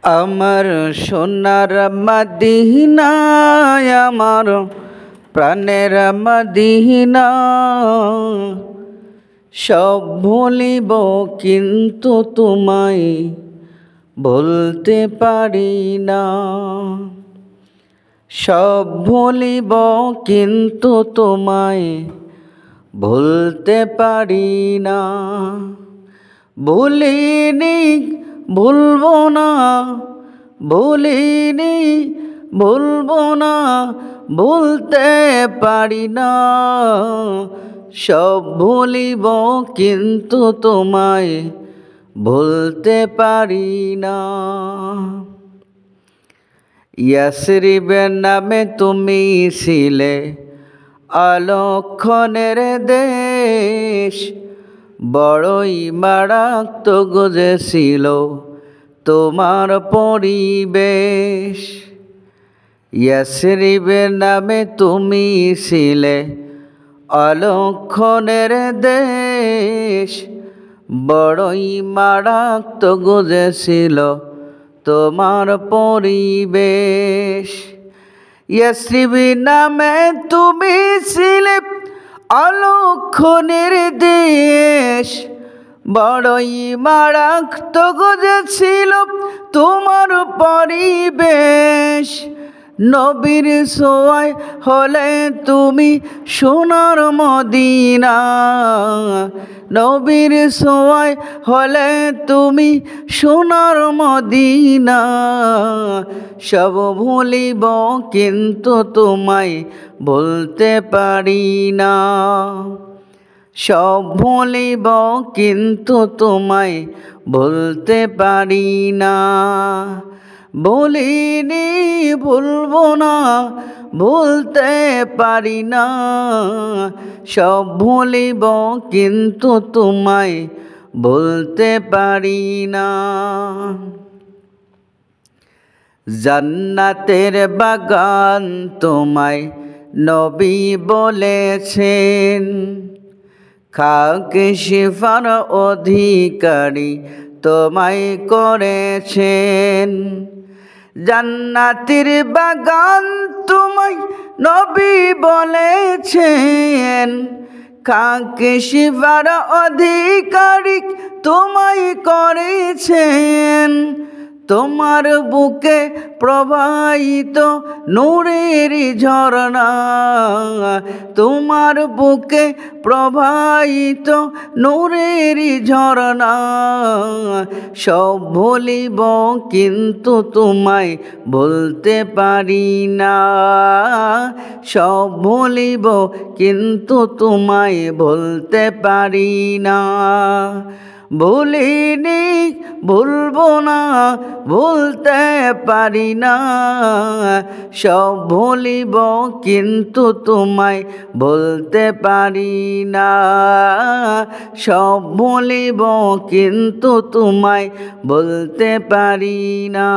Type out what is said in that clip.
আমার সোনার মদিনায় আমার প্রাণের মদিনা, সব ভুলিব কিন্তু তোমায় ভুলতে পারি না। সব ভুলিব কিন্তু তোমায় ভুলতে পারি না। ভুলিনি ভুলবো না, ভুলিনি ভুলবো না, ভুলতে পারি না। সব ভুলিব কিন্তু তোমায় ভুলতে পারি না। ইয়াসরিবের নামে তুমি ছিলে অলক্ষণের দেশ, বড়ই মারাত্মক ছিল তোমার পরিবেশ। ইয়াসরিবের নামে তুমি ছিলে অলক্ষণের দেশ, বড়ই মারাত্মক ছিল তোমার পরিবেশ। ইয়াসরিবের নামে তুমি ছিলে অলক্ষণের দেশ, বড়ই মারাত্মক ছিল তোমার পরিবেশ। নবীর ছোঁয়ায় হলে তুমি সোনার মদিনা, নবীর ছোঁয়ায় হলে তুমি সোনার মদিনা। সব ভুলিব কিন্তু তোমায় ভুলতে পারি না। সব ভুলিব কিন্তু তোমায় ভুলতে পারি না। ভুলিনি ভুলবো না, ভুলতে পারি না। সব ভুলিব কিন্তু তোমায় ভুলতে পারি না। জান্নাতের বাগান তোমায় নবী বলেছেন, খাকে শিফার অধিকারী তোমায় করেছেন। জান্নাতের বাগান তোমায় নবী বলেছেন, খাকে শিফার অধিকারী তোমায় করেছেন। তোমার বুকে প্রবাহিত নূরের ঝরনা, তোমার বুকে প্রবাহিত নূরের ঝরনা। সব ভুলিব কিন্তু তোমায় ভুলতে পারি না। সব ভুলিব কিন্তু তোমায় ভুলতে পারি না। ভুলিনি ভুলবো না, ভুলতে পারি না। সব ভুলিব কিন্তু তোমায় ভুলতে পারি না। সব ভুলিব কিন্তু তোমায় ভুলতে পারি না।